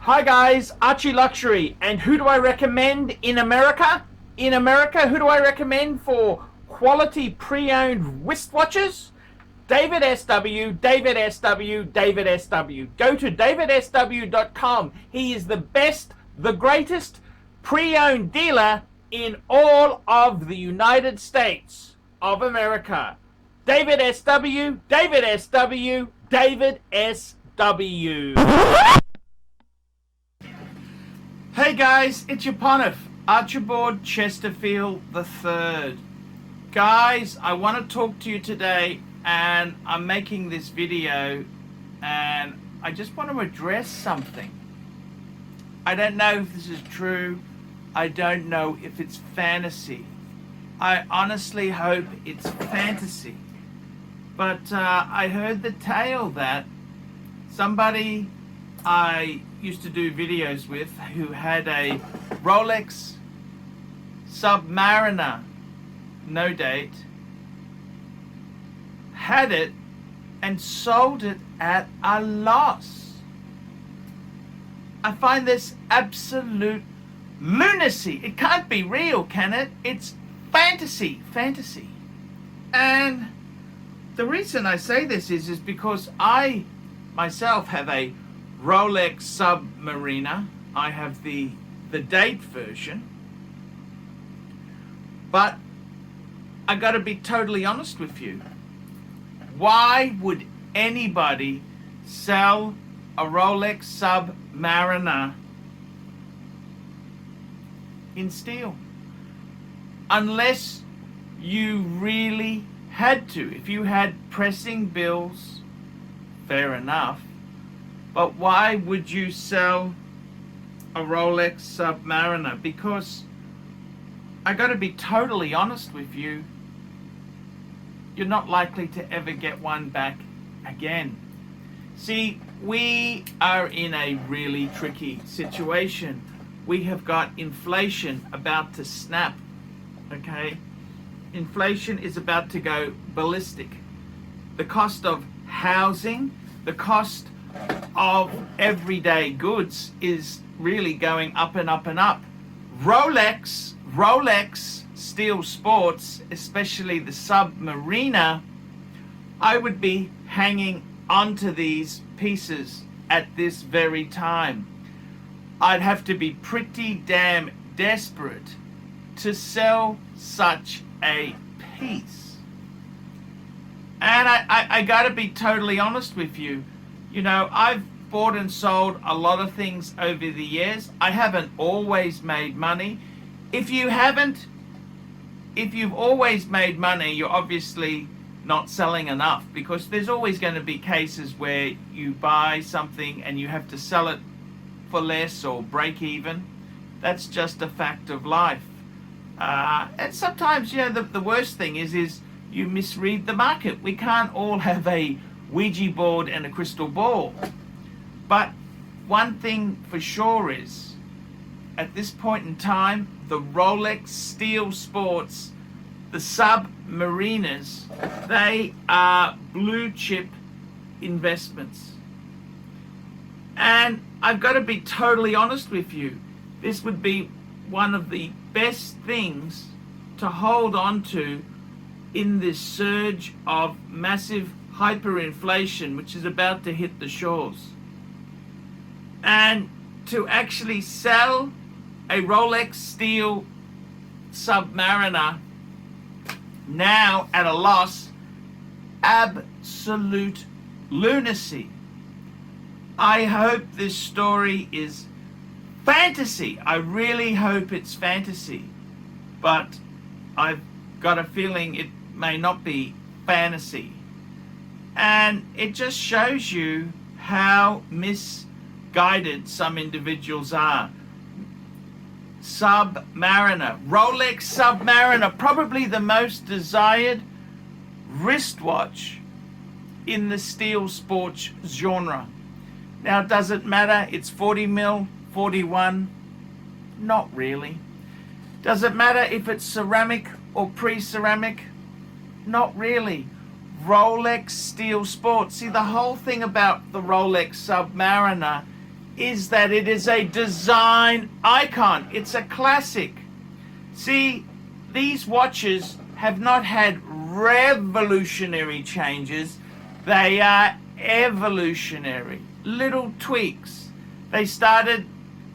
Hi guys, ArchieLuxury, and who do I recommend in America? In America, who do I recommend for quality pre-owned wristwatches? David SW, David SW, David SW. Go to davidsw.com. He is the best, the greatest pre-owned dealer in all of the United States of America. David SW, David SW, David SW. Hey guys, it's your Pontiff, Archibald Chesterfield III. Guys, I want to talk to you today, and I'm making this video and I just want to address something. I don't know if this is true. I don't know if it's fantasy. I honestly hope it's fantasy. But I heard the tale that somebody I used to do videos with who had a Rolex Submariner, no date, had it and sold it at a loss. I find this absolute lunacy. It can't be real, can it? It's fantasy. And the reason I say this is because I myself have a Rolex Submariner. I have the date version. But I got to be totally honest with you. Why would anybody sell a Rolex Submariner in steel? Unless you really had to. If you had pressing bills, fair enough. But why would you sell a Rolex Submariner? Because I got to be totally honest with you, you're not likely to ever get one back again. See, we are in a really tricky situation. We have got inflation about to snap, okay? Inflation is about to go ballistic. The cost of housing, the cost of everyday goods is really going up and up and up. Rolex Steel Sports, especially the Submariner, I would be hanging onto these pieces at this very time. I'd have to be pretty damn desperate to sell such a piece. And I gotta be totally honest with you. You know, I've bought and sold a lot of things over the years. I haven't always made money. If you've always made money, you're obviously not selling enough, because there's always going to be cases where you buy something and you have to sell it for less or break even. That's just a fact of life. And sometimes, you know, the worst thing is you misread the market. We can't all have a Ouija board and a crystal ball. But one thing for sure is, at this point in time, the Rolex Steel Sports, the Submariners, they are blue chip investments. And I've got to be totally honest with you. This would be one of the best things to hold on to in this surge of massive hyperinflation which is about to hit the shores. And to actually sell a Rolex Steel Submariner now at a loss, absolute lunacy. I hope this story is fantasy. I really hope it's fantasy. But I've got a feeling it may not be fantasy. And it just shows you how misguided some individuals are. Submariner, Rolex Submariner, probably the most desired wristwatch in the steel sports genre. Now, does it matter? It's 40 mil, 41? Not really. Does it matter if it's ceramic or pre-ceramic? Not really. Rolex Steel Sports. See, the whole thing about the Rolex Submariner is that it is a design icon. It's a classic. See, these watches have not had revolutionary changes. They are evolutionary. Little tweaks. They started,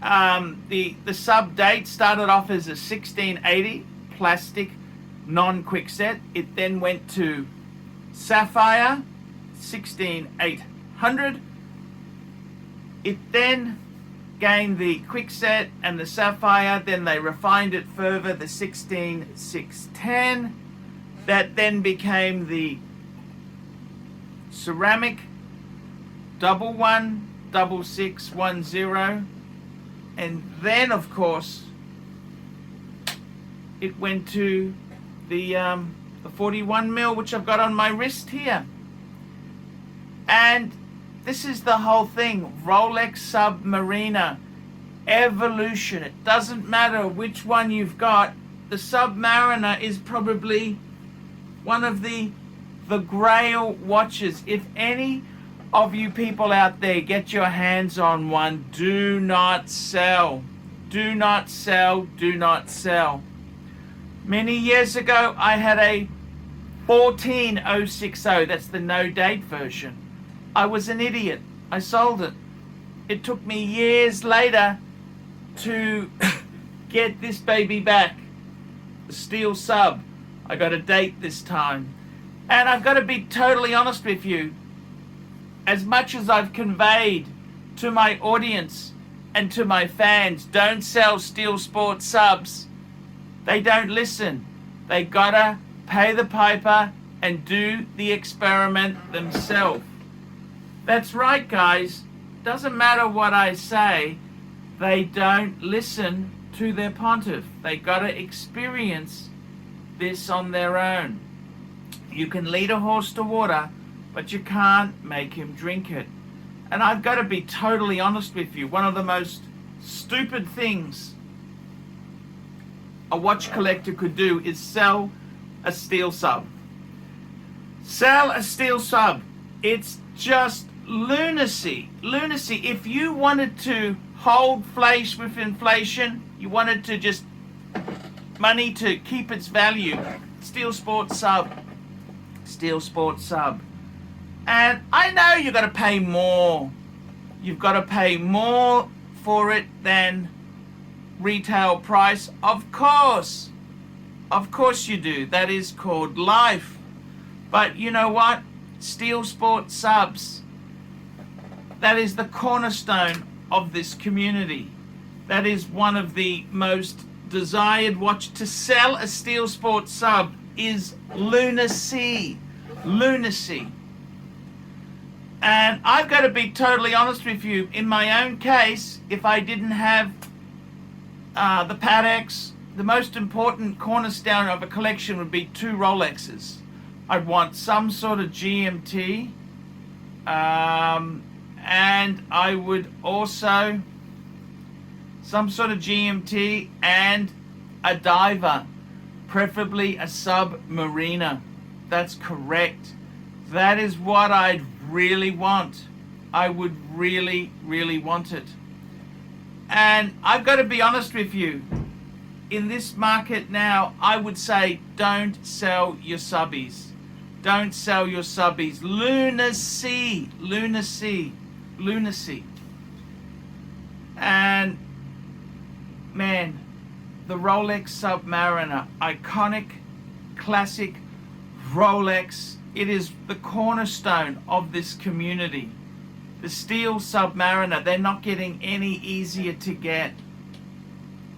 the sub date started off as a 1680 plastic non-quickset. It then went to sapphire 16800. It then gained the quickset and the sapphire. Then they refined it further, the 16610. That then became the ceramic 116610. And then, of course, it went to the 41 mil, which I've got on my wrist here. And this is the whole thing. Rolex Submariner evolution. It doesn't matter which one you've got. The Submariner is probably one of the grail watches. If any of you people out there get your hands on one, do not sell. Do not sell. Do not sell. Many years ago, I had a 14060. That's the no date version. I was an idiot. I sold it. It took me years later to get this baby back. The steel sub. I got a date this time. And I've got to be totally honest with you. As much as I've conveyed to my audience and to my fans, don't sell steel sport subs, they don't listen. They gotta pay the piper and do the experiment themselves. That's right, guys. Doesn't matter what I say, they don't listen to their pontiff. They gotta experience this on their own. You can lead a horse to water, but you can't make him drink it. And I've got to be totally honest with you. One of the most stupid things a watch collector could do is sell a steel sub. Sell a steel sub. It's just lunacy. Lunacy. If you wanted to hold place with inflation, you wanted to just money to keep its value, steel sport sub. Steel sport sub. And I know you've got to pay more. You've got to pay more for it than retail price. Of course. Of course you do. That is called life. But you know what? Steel sport subs. That is the cornerstone of this community. That is one of the most desired watch. To sell a steel sport sub is lunacy. Lunacy. And I've got to be totally honest with you. In my own case, if I didn't have the Pateks, the most important cornerstone of a collection would be 2 Rolexes. I'd want some sort of GMT, and I would also some sort of GMT and a diver, preferably a Submariner. That's correct. That is what I'd really want. I would really, really want it. And I've got to be honest with you. In this market now, I would say don't sell your subbies. Don't sell your subbies. Lunacy. Lunacy. Lunacy. And man, the Rolex Submariner, iconic, classic Rolex. It is the cornerstone of this community. The steel Submariner, they're not getting any easier to get.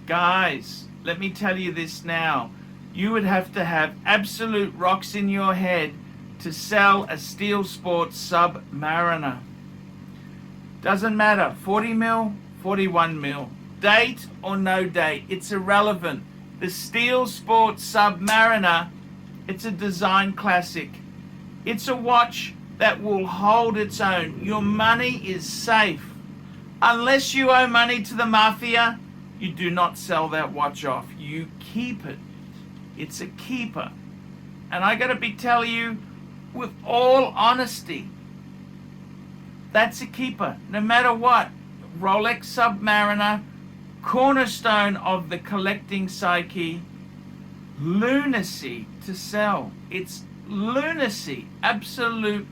Guys, let me tell you this now. You would have to have absolute rocks in your head to sell a steel sport Submariner. Doesn't matter, 40 mil, 41 mil. Date or no date, it's irrelevant. The steel sport Submariner, it's a design classic. It's a watch that will hold its own. Your money is safe. Unless you owe money to the mafia, you do not sell that watch off. You keep it. It's a keeper. And I gotta be telling you with all honesty, that's a keeper. No matter what. Rolex Submariner, cornerstone of the collecting psyche. Lunacy to sell. It's lunacy. Absolute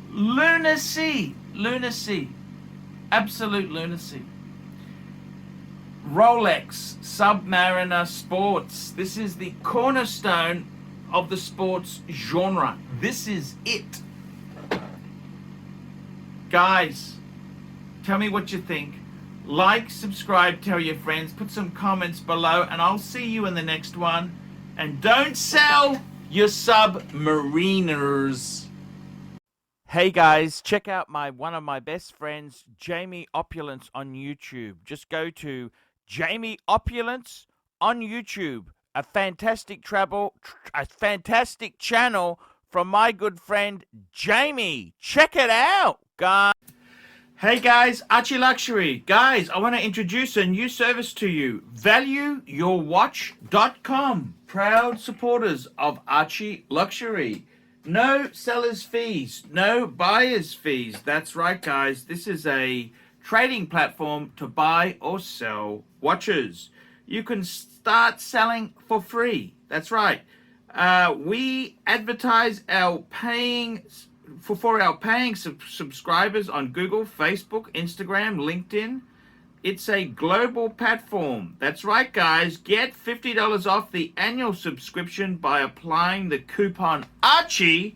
lunacy. Lunacy. Absolute lunacy. Rolex Submariner Sports. This is the cornerstone of the sports genre. This is it. Guys, tell me what you think. Like, subscribe, tell your friends, put some comments below, and I'll see you in the next one. And don't sell your submariners. Hey guys, check out one of my best friends, Jamie Opulence, on YouTube. Just go to Jamie Opulence on YouTube. A fantastic channel from my good friend Jamie. Check it out, guys. Hey guys, ArchieLuxury. Guys, I want to introduce a new service to you. ValueYourWatch.com. Proud supporters of ArchieLuxury. No seller's fees, no buyer's fees. That's right, guys. This is a trading platform to buy or sell watches. You can start selling for free. That's right. We advertise our paying subscribers on Google, Facebook, Instagram, LinkedIn. It's a global platform. That's right, guys. Get $50 off the annual subscription by applying the coupon Archie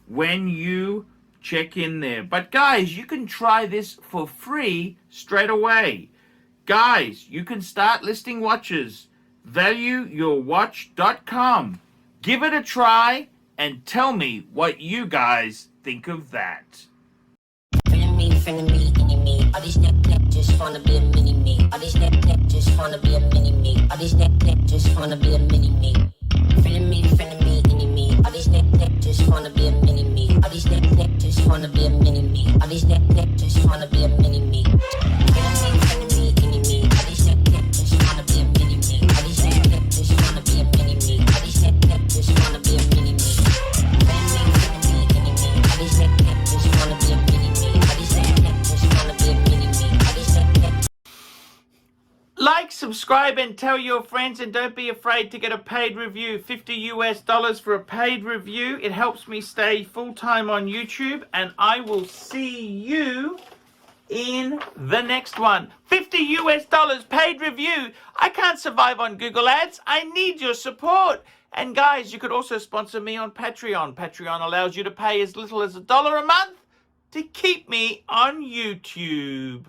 when you check in there. But guys, you can try this for free straight away. Guys, you can start listing watches. ValueYourWatch.com. Give it a try and tell me what you guys think of that. All these neck just wanna be a mini me. All these neck just wanna be a mini me. All these neck just wanna be a mini me. Feeling me, any me. All these neck just wanna be a mini me. All these neck just wanna be a mini me. All these neck just wanna be a mini me. Feeling me, any me. All these neck just wanna be a mini me. All these neck just wanna be a mini me. All these neck just wanna be a mini me. Feeling me, any me. All these neck just wanna be a mini me. All these neck just wanna be a mini me. Like, subscribe, and tell your friends, and don't be afraid to get a paid review. $50 for a paid review. It helps me stay full-time on YouTube, and I will see you in the next one. $50 paid review. I can't survive on Google Ads. I need your support. And guys, you could also sponsor me on Patreon. Patreon allows you to pay as little as $1 a month to keep me on YouTube.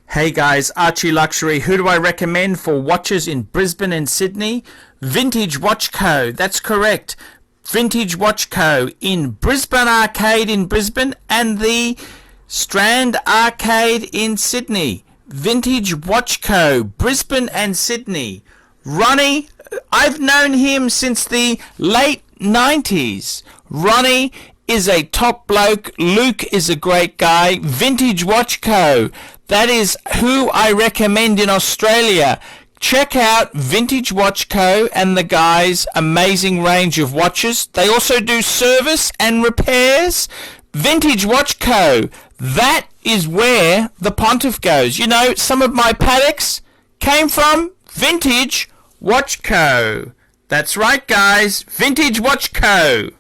Hey guys, ArchieLuxury. Who do I recommend for watches in Brisbane and Sydney? Vintage Watch Co. That's correct. Vintage Watch Co. in Brisbane Arcade in Brisbane and the Strand Arcade in Sydney. Vintage Watch Co. Brisbane and Sydney. Ronnie, I've known him since the late 90s. Ronnie is a top bloke. Luke is a great guy. Vintage Watch Co. That is who I recommend in Australia. Check out Vintage Watch Co. and the guys' amazing range of watches. They also do service and repairs. Vintage Watch Co. That is where the pontiff goes. You know, some of my Pateks came from Vintage Watch Co. That's right, guys. Vintage Watch Co.